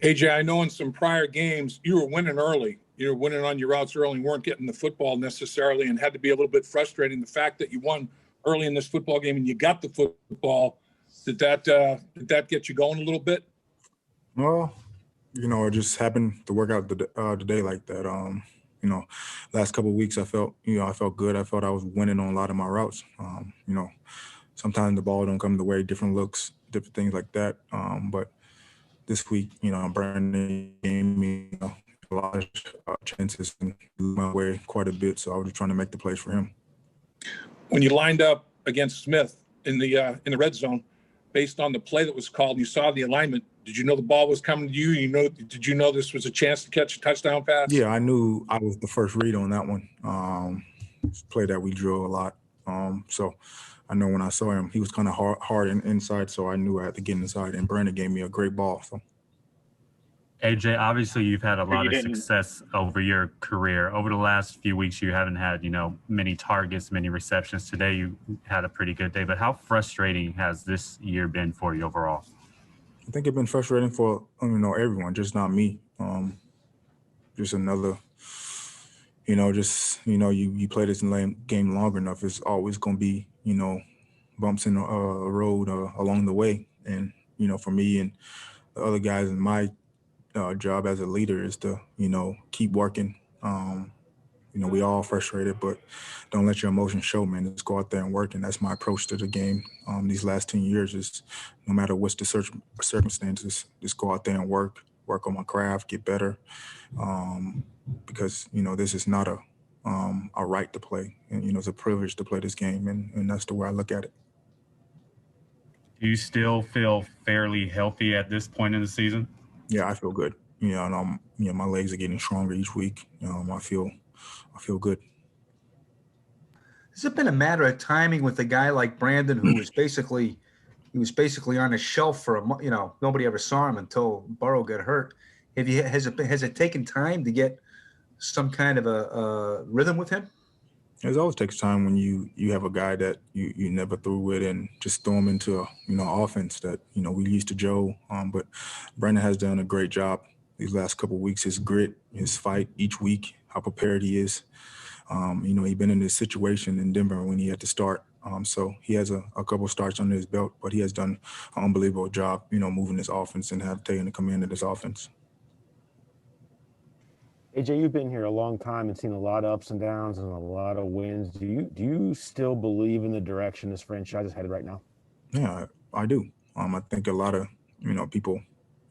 AJ, I know in some prior games you were winning early. You were winning on your routes early and weren't getting the football necessarily and had to be a little bit frustrating. The fact that you won early in this football game and you got the football, did that get you going a little bit? Well, it just happened to work out today like that. Last couple of weeks I felt good. I felt I was winning on a lot of my routes. Sometimes the ball don't come the way, different looks, different things like that. But this week, Brandon gave me a lot of chances and blew my way quite a bit. So I was just trying to make the plays for him. When you lined up against Smith in the red zone, based on the play that was called, and you saw the alignment, did you know the ball was coming to you? Did you know this was a chance to catch a touchdown pass? Yeah, I knew I was the first read on that one. It's a play that we drill a lot. So I know when I saw him, he was kind of hard inside, so I knew I had to get inside, and Brandon gave me a great ball. So. AJ, obviously you've had a lot of success over your career. Over the last few weeks, you haven't had, many targets, many receptions. Today, you had a pretty good day. But how frustrating has this year been for you overall? I think it's been frustrating for, everyone, just not me. Just another, you play this game long enough, it's always going to be, bumps in the road along the way. And, for me and the other guys in my job as a leader is to, keep working. We all frustrated, but don't let your emotions show, man. Just go out there and work. And that's my approach to the game. These last 10 years is no matter what's the circumstances, just go out there and work on my craft, get better. Because, this is not a right to play. And, it's a privilege to play this game. And that's the way I look at it. Do you still feel fairly healthy at this point in the season? Yeah, I feel good. And my legs are getting stronger each week. I feel good. Has it been a matter of timing with a guy like Brandon, who was basically on a shelf for nobody ever saw him until Burrow got hurt? Has it taken time to get some kind of a rhythm with him? It always takes time when you have a guy that you never threw with and just throw him into offense that we used to Joe. But Brandon has done a great job these last couple of weeks. His grit, his fight each week, how prepared he is. He's been in this situation in Denver when he had to start. So he has a couple of starts under his belt, but he has done an unbelievable job, moving this offense and have taken the command of this offense. AJ, you've been here a long time and seen a lot of ups and downs and a lot of wins. Do you still believe in the direction this franchise is headed right now? Yeah, I do. I think a lot of people,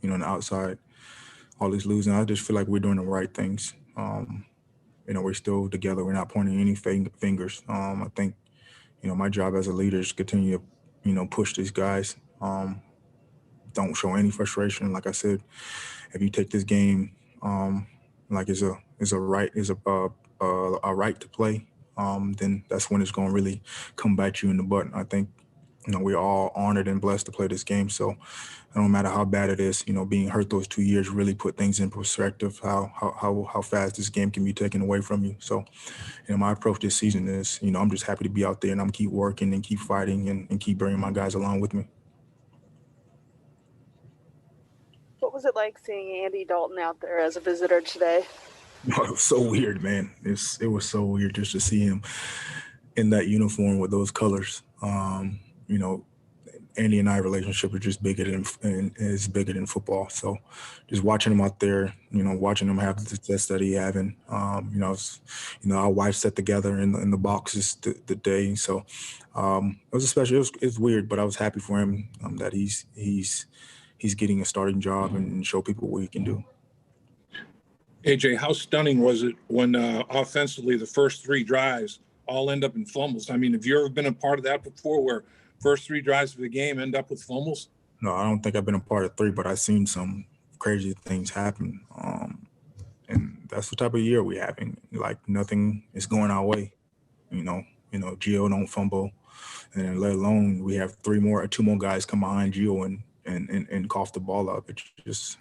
on the outside, all this losing. I just feel like we're doing the right things. We're still together. We're not pointing any fingers. I think, my job as a leader is to continue to, push these guys. Don't show any frustration. Like I said, if you take this game, like it's a right to play, then that's when it's going to really come bite you in the butt. I think, we're all honored and blessed to play this game. So no matter how bad it is, being hurt those 2 years really put things in perspective, how fast this game can be taken away from you. So, my approach this season is, I'm just happy to be out there and I'm keep working and keep fighting and keep bringing my guys along with me. What was it like seeing Andy Dalton out there as a visitor today? It was so weird, man. It was so weird just to see him in that uniform with those colors. Andy and I relationship is just bigger than football. So just watching him out there, watching him have the success that he having, our wife sat together in the boxes the day. So it was a special. It's weird, but I was happy for him that he's getting a starting job and show people what he can do. AJ, how stunning was it when offensively the first 3 drives all end up in fumbles? I mean, have you ever been a part of that before where first 3 drives of the game end up with fumbles? No, I don't think I've been a part of 3, but I've seen some crazy things happen. And that's the type of year we're having. Like nothing is going our way. Gio don't fumble. And let alone we have 2 more guys come behind Gio and cough the ball up. It's just,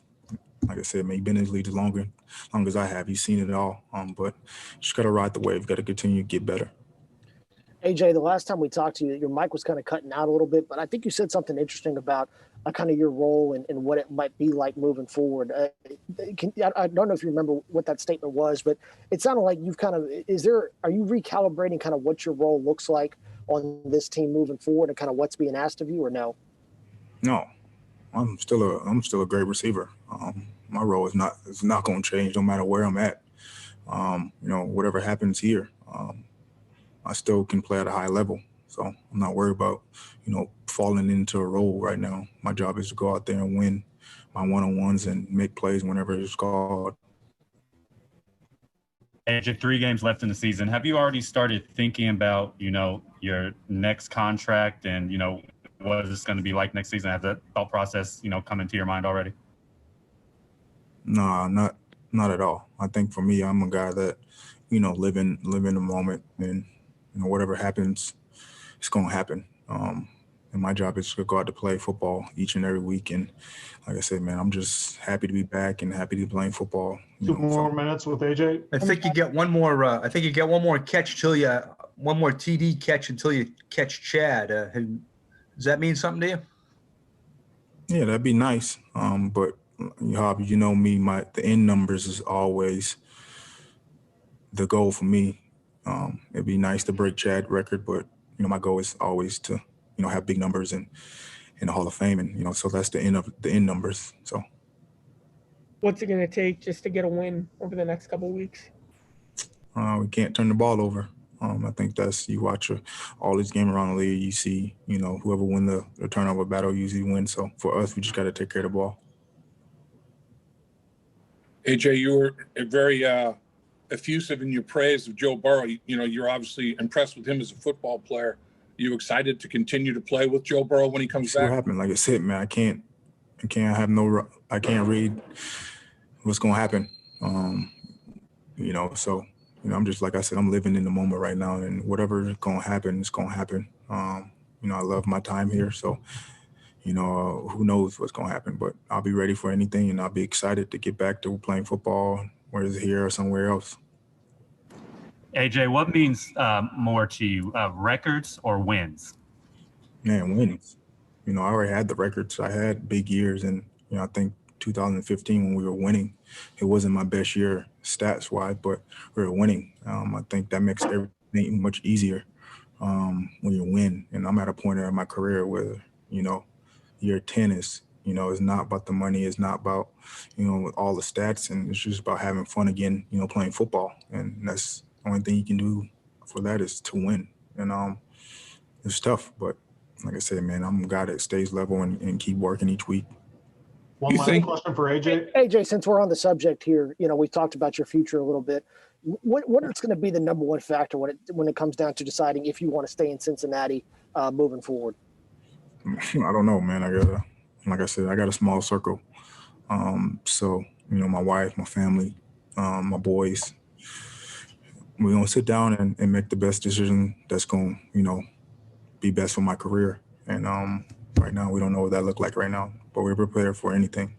like I said, man, you've been in this league as long as I have. You've seen it all. But just got to ride the wave. Got to continue to get better. AJ, the last time we talked to you, your mic was kind of cutting out a little bit, but I think you said something interesting about kind of your role and what it might be like moving forward. I don't know if you remember what that statement was, but it sounded like you've kind of are you recalibrating kind of what your role looks like on this team moving forward and kind of what's being asked of you, or no? No, I'm still a great receiver. My role is not going to change no matter where I'm at. Whatever happens here, I still can play at a high level. So I'm not worried about, falling into a role right now. My job is to go out there and win my one-on-ones and make plays whenever it's called. AJ, 3 games left in the season. Have you already started thinking about, your next contract and, what is this going to be like next season? Has that thought process, come into your mind already? No, not at all. I think for me, I'm a guy that, live in the moment, and whatever happens, it's gonna happen. And my job is to go out to play football each and every week. And like I said, man, I'm just happy to be back and happy to be playing football. Two more minutes with AJ. I think you get one more. One more catch till you, one more TD catch until you catch Chad. Does that mean something to you? Yeah, that'd be nice. But Hob, you know me, the end numbers is always the goal for me. It'd be nice to break Chad's record, but my goal is always to have big numbers in the Hall of Fame, and so that's the end numbers. So, what's it going to take just to get a win over the next couple of weeks? We can't turn the ball over. I think that's, you watch all these games around the league, you see, whoever win the turnover battle usually wins. So for us, we just got to take care of the ball. AJ, you were very effusive in your praise of Joe Burrow. You're obviously impressed with him as a football player. You excited to continue to play with Joe Burrow when he comes back? What happened? Like I said, man, I can't read what's going to happen. So, I'm just, like I said, I'm living in the moment right now, and whatever is going to happen, it's going to happen. I love my time here. So, who knows what's going to happen, but I'll be ready for anything, and I'll be excited to get back to playing football, whether it's here or somewhere else. AJ, what means more to you, records or wins? Man, wins. I already had the records. I had big years, and I think 2015 when we were winning, it wasn't my best year stats-wise, but we were winning. I think that makes everything much easier when you win. And I'm at a point in my career where, year 10 is, it's not about the money. It's not about, all the stats, and it's just about having fun again, playing football. And that's the only thing you can do for that is to win. And it's tough, but like I said, man, I'm a guy that stays level and keep working each week. One last question for AJ. AJ, since we're on the subject here, we talked about your future a little bit. What is going to be the number one factor when it comes down to deciding if you want to stay in Cincinnati moving forward? I don't know, man. Like I said, I got a small circle. So, my wife, my family, my boys, we're going to sit down and make the best decision that's going to, be best for my career. And right now, we don't know what that looks like right now, but we're prepared for anything.